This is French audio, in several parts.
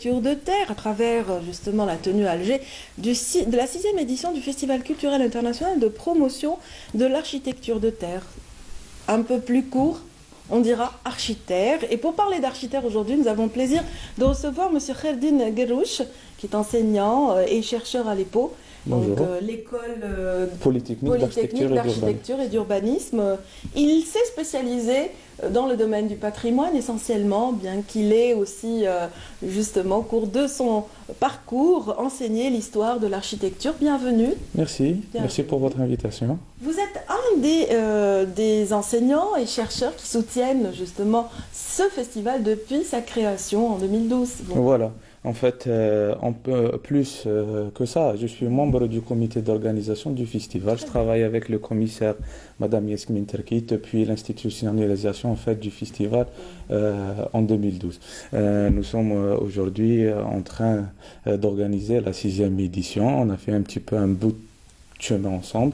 l'architecture de terre à travers justement la tenue à Alger de la 6e édition du Festival culturel international de promotion de l'architecture de terre. Un peu plus court, on dira architecte. Et pour parler d'architecte aujourd'hui, nous avons le plaisir de recevoir M. Kherdin Guerrouch, qui est enseignant et chercheur à l'EPO, donc l'école polytechnique d'architecture et d'urbanisme. Il s'est spécialisé dans le domaine du patrimoine essentiellement, bien qu'il ait aussi justement au cours de son parcours enseigné l'histoire de l'architecture. Bienvenue. Merci, merci pour votre invitation. Vous êtes un des enseignants et chercheurs qui soutiennent justement ce festival depuis sa création en 2012. Bon. Voilà. En fait, on peut plus que ça. Je suis membre du comité d'organisation du festival. Je travaille avec le commissaire, Madame Yasmine Terki, depuis l'institutionnalisation en fait, du festival en 2012. Nous sommes aujourd'hui en train d'organiser la 6e édition. On a fait un petit peu un bout de chemin ensemble.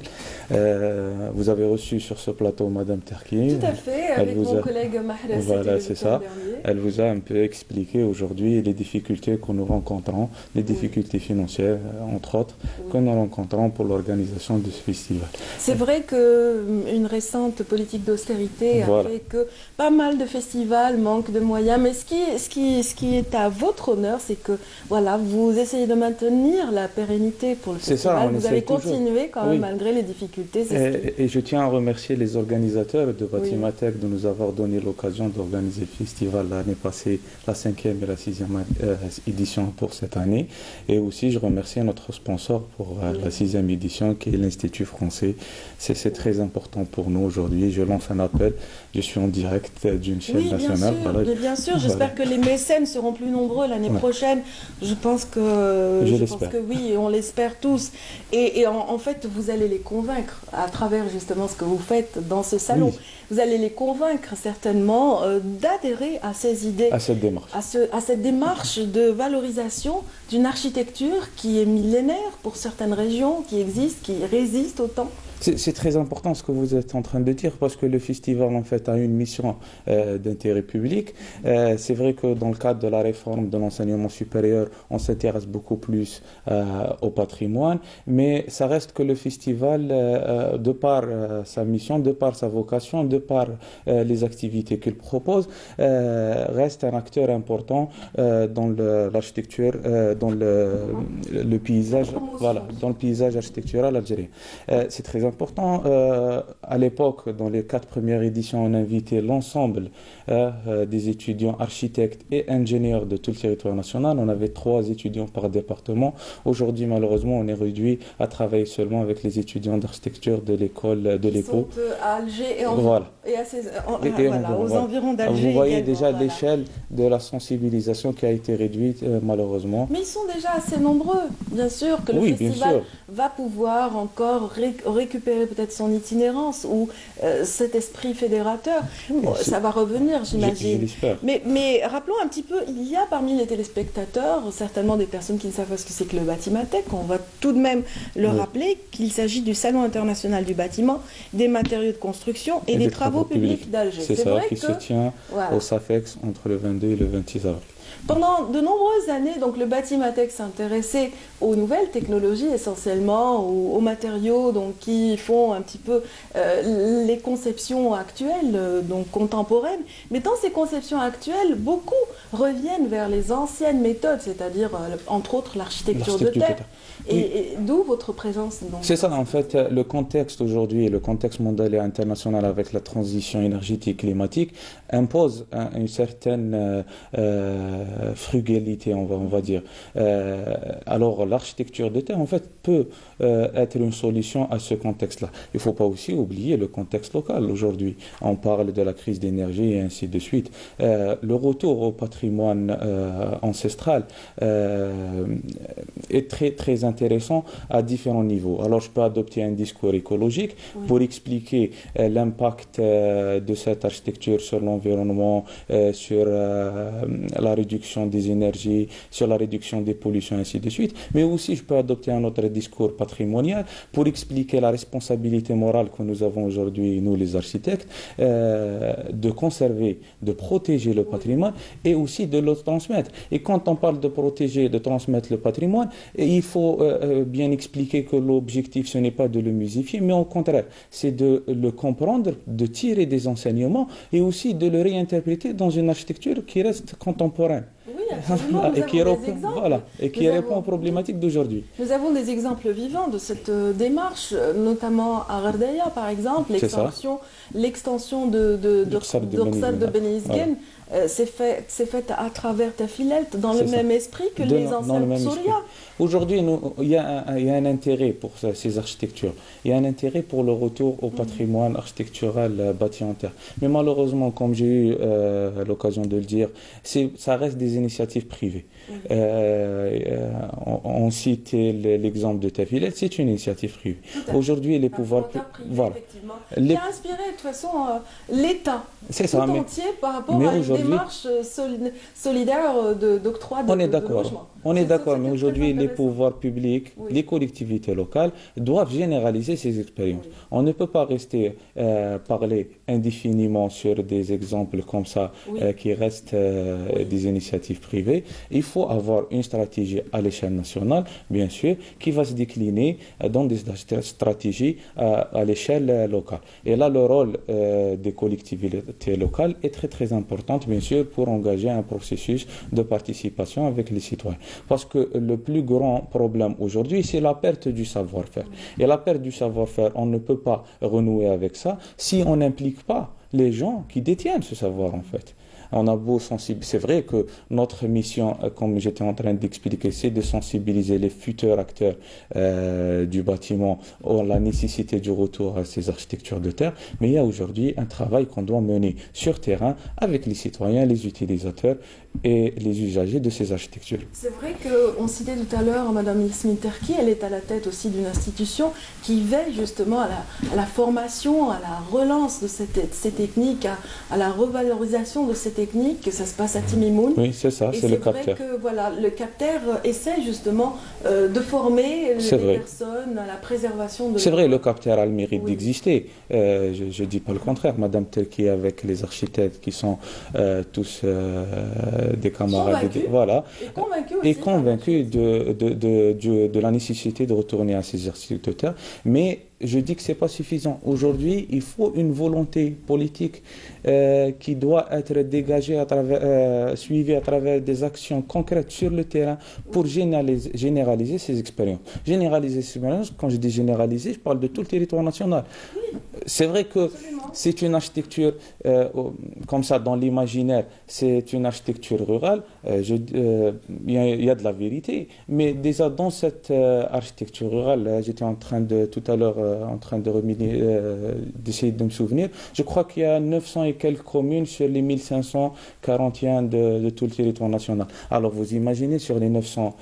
Vous avez reçu sur ce plateau Madame Terki. Tout à fait, avec mon collègue Mahrez. Voilà, c'est ça. Elle vous a un peu expliqué aujourd'hui les difficultés que nous rencontrons, les difficultés financières, entre autres, que nous rencontrons pour l'organisation de ce festival. C'est vrai qu'une récente politique d'austérité a fait que pas mal de festivals manquent de moyens, mais ce qui est à votre honneur, c'est que voilà, vous essayez de maintenir la pérennité pour le festival. Vous allez continuer quand même malgré les difficultés. Et je tiens à remercier les organisateurs de Batimatech de nous avoir donné l'occasion d'organiser le festival l'année passée, la 5e et la 6e édition pour cette année. Et aussi, je remercie notre sponsor pour la 6e édition, qui est l'Institut français. C'est très important pour nous aujourd'hui. Je lance un appel. Je suis en direct d'une chaîne nationale. Bien sûr. J'espère que les mécènes seront plus nombreux l'année prochaine. Je pense que oui, et on l'espère tous. Et en fait, vous allez les convaincre à travers justement ce que vous faites dans ce salon. Oui. Vous allez les convaincre certainement d'adhérer à ces idées, à cette démarche, à cette démarche de valorisation d'une architecture qui est millénaire pour certaines régions, qui existe, qui résiste au temps. C'est très important ce que vous êtes en train de dire parce que le festival en fait a une mission d'intérêt public. C'est vrai que dans le cadre de la réforme de l'enseignement supérieur, on s'intéresse beaucoup plus au patrimoine, mais ça reste que le festival, de par sa mission, de par sa vocation, de par les activités qu'il propose, reste un acteur important dans l'architecture, dans le paysage, dans le paysage architectural algérien. C'est très important. À l'époque, dans les 4 premières éditions, on invitait l'ensemble des étudiants architectes et ingénieurs de tout le territoire national. On avait 3 étudiants par département. Aujourd'hui, malheureusement, on est réduit à travailler seulement avec les étudiants d'architecture de l'école de l'EPO. À Alger et, aux environs d'Alger. Vous voyez déjà l'échelle de la sensibilisation qui a été réduite, malheureusement. Mais ils sont déjà assez nombreux, bien sûr, que le festival va pouvoir encore récupérer peut-être son itinérance ou cet esprit fédérateur. Ça va revenir, j'imagine. Mais rappelons un petit peu, il y a parmi les téléspectateurs certainement des personnes qui ne savent pas ce que c'est que le Batimatech. On va tout de même leur rappeler qu'il s'agit du Salon international du bâtiment, des matériaux de construction et des travaux publics d'Alger. C'est ça, qui se tient au SAFEX entre le 22 et le 26 avril. Pendant de nombreuses années, donc, le Batimatech s'intéressait aux nouvelles technologies essentiellement, aux matériaux donc, qui font un petit peu les conceptions actuelles, donc contemporaines. Mais dans ces conceptions actuelles, beaucoup reviennent vers les anciennes méthodes, c'est-à-dire entre autres l'architecture de terre. Et d'où votre présence? C'est ça, en fait, le contexte aujourd'hui, le contexte mondial et international avec la transition énergétique climatique impose une certaine frugalité, on va dire. Alors, l'architecture de terre, en fait, peut être une solution à ce contexte-là. Il ne faut pas aussi oublier le contexte local aujourd'hui. On parle de la crise d'énergie et ainsi de suite. Le retour au patrimoine ancestral est très, très intéressant à différents niveaux. Alors, je peux adopter un discours écologique pour expliquer l'impact de cette architecture sur l'environnement, sur la réduction réduction des énergies, sur la réduction des pollutions, ainsi de suite. Mais aussi, je peux adopter un autre discours patrimonial pour expliquer la responsabilité morale que nous avons aujourd'hui, nous les architectes, de conserver, de protéger le patrimoine et aussi de le transmettre. Et quand on parle de protéger, de transmettre le patrimoine, il faut bien expliquer que l'objectif, ce n'est pas de le muséifier, mais au contraire, c'est de le comprendre, de tirer des enseignements et aussi de le réinterpréter dans une architecture qui reste contemporaine. Oui, absolument. Et qui répond aux problématiques d'aujourd'hui. Nous avons des exemples vivants de cette démarche, notamment à Ghardaïa, par exemple, l'extension de Dorsal de Benizgen. C'est fait à travers Tafilet, dans le même esprit que les anciens Souria. Aujourd'hui, il y a un intérêt pour ces architectures. Il y a un intérêt pour le retour au patrimoine architectural bâti en terre. Mais malheureusement, comme j'ai eu l'occasion de le dire, ça reste des initiatives privées. On cite l'exemple de Tafilet, c'est une initiative privée. Aujourd'hui, les pouvoirs... Voilà. Qui a inspiré de toute façon l'État tout entier par rapport à une démarche solidaire d'octroi de logement. On est d'accord, mais aujourd'hui, les pouvoirs publics, les collectivités locales doivent généraliser ces expériences. On ne peut pas rester parler indéfiniment sur des exemples comme ça qui restent des initiatives privées. Il faut avoir une stratégie à l'échelle nationale, bien sûr, qui va se décliner dans des stratégies à l'échelle locale. Et là, le rôle des collectivités locales est très très important, bien sûr, pour engager un processus de participation avec les citoyens. Parce que le plus grand problème aujourd'hui, c'est la perte du savoir-faire. Et la perte du savoir-faire, on ne peut pas renouer avec ça si on n'implique pas les gens qui détiennent ce savoir, en fait. On a beau sensibiliser. C'est vrai que notre mission, comme j'étais en train d'expliquer, c'est de sensibiliser les futurs acteurs du bâtiment à la nécessité du retour à ces architectures de terre. Mais il y a aujourd'hui un travail qu'on doit mener sur terrain avec les citoyens, les utilisateurs et les usagers de ces architectures. C'est vrai qu'on citait tout à l'heure Mme Yasmine Terki, elle est à la tête aussi d'une institution qui veille justement à la formation, à la relance de ces techniques, à la revalorisation de ces techniques, que ça se passe à Timimoun. Oui, c'est ça, c'est le capteur. C'est vrai que voilà, le capteur essaie justement de former les personnes à la préservation de... C'est vrai, le capteur a le mérite d'exister. Je ne dis pas le contraire. Mme Terki, avec les architectes qui sont tous des camarades, est convaincue de la nécessité de retourner à ces architectures de terre. Mais je dis que ce n'est pas suffisant. Aujourd'hui, il faut une volonté politique qui doit être dégagée, suivie à travers des actions concrètes sur le terrain pour généraliser ces expériences. Généraliser ces expériences, quand je dis généraliser, je parle de tout le territoire national. C'est vrai que c'est une architecture, comme ça, dans l'imaginaire, c'est une architecture rurale. Il y a de la vérité. Mais déjà, dans cette architecture rurale, j'étais tout à l'heure en train d'essayer de me souvenir. Je crois qu'il y a 900 et quelques communes sur les 1541 de tout le territoire national. Alors, vous imaginez, sur les 900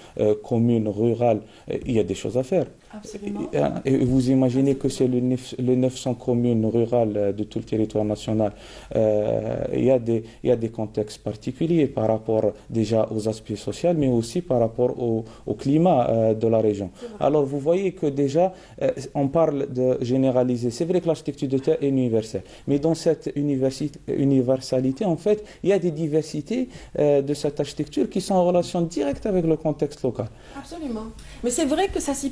communes rurales, il y a des choses à faire. Absolument. Et vous imaginez que c'est les 900 communes rurales de tout le territoire national. Il y a des contextes particuliers par rapport déjà aux aspects sociaux, mais aussi par rapport au climat de la région. Alors vous voyez que déjà, on parle de généraliser. C'est vrai que l'architecture de terre est universelle, mais dans cette universalité, en fait, il y a des diversités de cette architecture qui sont en relation directe avec le contexte local. Absolument. Mais c'est vrai que ça se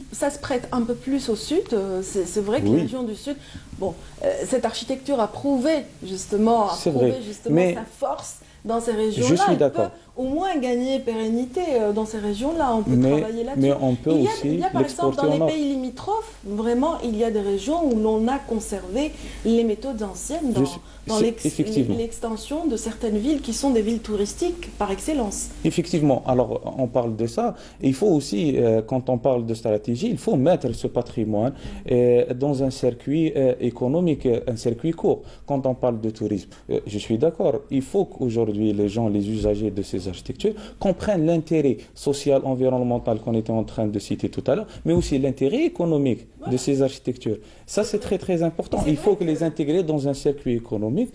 prête un peu plus au sud. C'est vrai que les régions du sud, cette architecture a prouvé justement, sa force dans ces régions-là. Je suis d'accord. Au moins gagner pérennité dans ces régions-là. On peut travailler là-dessus. Mais on peut aussi par exemple, dans les pays limitrophes, vraiment, il y a des régions où l'on a conservé les méthodes anciennes dans l'extension de certaines villes qui sont des villes touristiques par excellence. Effectivement. Alors, on parle de ça. Il faut aussi, quand on parle de stratégie, il faut mettre ce patrimoine dans un circuit économique, un circuit court. Quand on parle de tourisme, je suis d'accord. Il faut qu'aujourd'hui, les gens, les usagers de ces des architectures comprennent l'intérêt social, environnemental qu'on était en train de citer tout à l'heure, mais aussi l'intérêt économique de ces architectures. Ça, c'est très très important. Il faut que les intégrer dans un circuit économique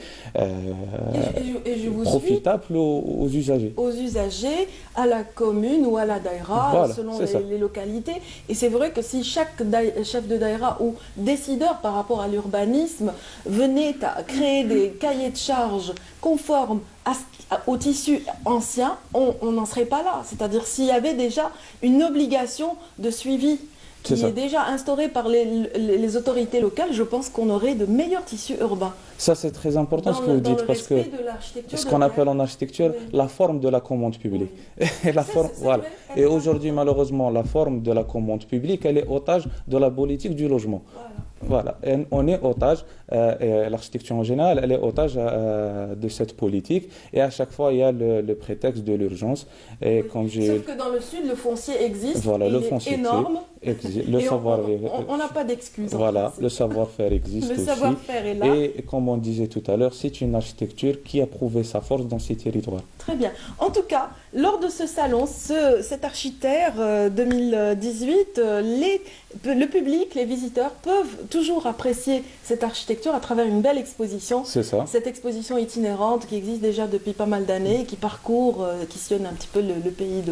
profitable aux usagers. Aux usagers, à la commune ou à la daïra, Voilà, selon c'est ça. les localités. Et c'est vrai que si chaque chef de daïra ou décideur par rapport à l'urbanisme venait à créer des cahiers de charges conformes au tissu ancien, on n'en serait pas là. C'est-à-dire s'il y avait déjà une obligation de suivi qui est déjà instaurée par les autorités locales, je pense qu'on aurait de meilleurs tissus urbains. Ça, c'est très important ce que vous dites, parce que ce qu'on appelle en architecture la forme de la commande publique. Et, voilà. Et aujourd'hui, malheureusement, la forme de la commande publique, elle est otage de la politique du logement. Voilà, et on est otage, et l'architecture en général, elle est otage de cette politique, et à chaque fois il y a le prétexte de l'urgence. Et comme sauf que dans le sud, le foncier existe, voilà, il le est foncier énorme, le savoir, on n'a pas d'excuses. Voilà, le savoir-faire existe le aussi. Savoir-faire est là. Et comme on disait tout à l'heure, c'est une architecture qui a prouvé sa force dans ces territoires. Très bien. En tout cas, lors de ce salon, cet Architer 2018, le public, les visiteurs peuvent toujours apprécier cette architecture à travers une belle exposition. C'est ça. Cette exposition itinérante qui existe déjà depuis pas mal d'années, qui parcourt, qui sillonne un petit peu le pays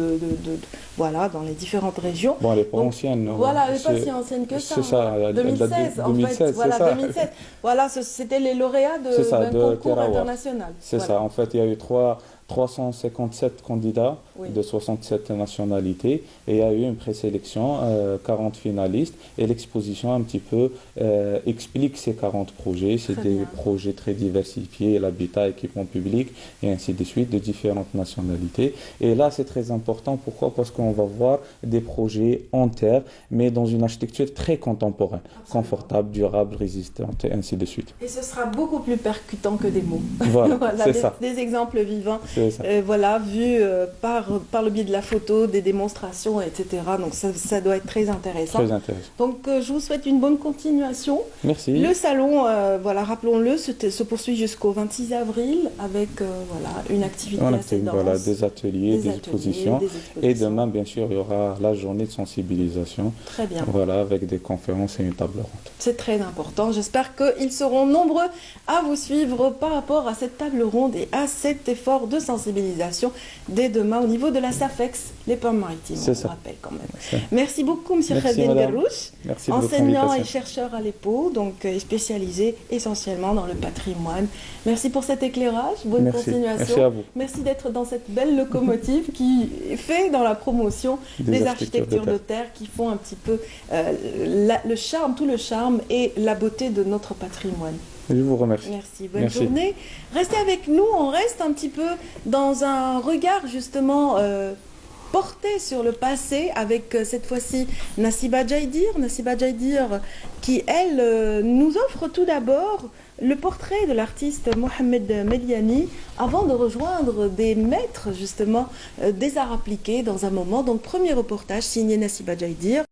voilà, dans les différentes régions. Bon, elle n'est pas ancienne. Voilà, elle n'est pas si ancienne que ça. C'est ça. 2016, en fait. Voilà, 2016. Voilà, c'était les lauréats d'un concours international. C'est ça. En fait, il y a eu 357 candidats de 67 nationalités et il y a eu une présélection, 40 finalistes, et l'exposition un petit peu explique ces 40 projets. C'est des projets très diversifiés, l'habitat, équipement public et ainsi de suite, de différentes nationalités. Et là, c'est très important. Pourquoi? Parce qu'on va voir des projets en terre, mais dans une architecture très contemporaine, confortable, durable, résistante et ainsi de suite. Et ce sera beaucoup plus percutant que des mots. Voilà, c'est ça. Des exemples vivants. Voilà, vu par le biais de la photo, des démonstrations, etc. Donc ça doit être très intéressant. Très intéressant. Donc je vous souhaite une bonne continuation. Merci. Le salon, voilà, rappelons-le, se poursuit jusqu'au 26 avril avec voilà, une activité assez dense. Voilà, des ateliers, des expositions. Et demain, bien sûr, il y aura la journée de sensibilisation. Très bien. Voilà, avec des conférences et une table ronde. C'est très important. J'espère qu'ils seront nombreux à vous suivre par rapport à cette table ronde et à cet effort de sensibilisation dès demain au niveau de la SAFEX, les Pommes-Maritimes, on vous rappelle quand même. Merci beaucoup, M. Khaldin Garrouche, enseignant et chercheur à l'EPO, donc spécialisé essentiellement dans le patrimoine. Merci pour cet éclairage, bonne continuation. Merci à vous. Merci d'être dans cette belle locomotive qui fait dans la promotion des architectures de terre qui font un petit peu le charme, tout le charme et la beauté de notre patrimoine. Je vous remercie. Merci, bonne journée. Restez avec nous, on reste un petit peu dans un regard justement porté sur le passé avec cette fois-ci Nassiba Jaïdir. Nassiba Jaïdir qui, elle, nous offre tout d'abord le portrait de l'artiste Mohamed Meliani avant de rejoindre des maîtres justement des arts appliqués dans un moment. Donc premier reportage signé Nassiba Jaïdir.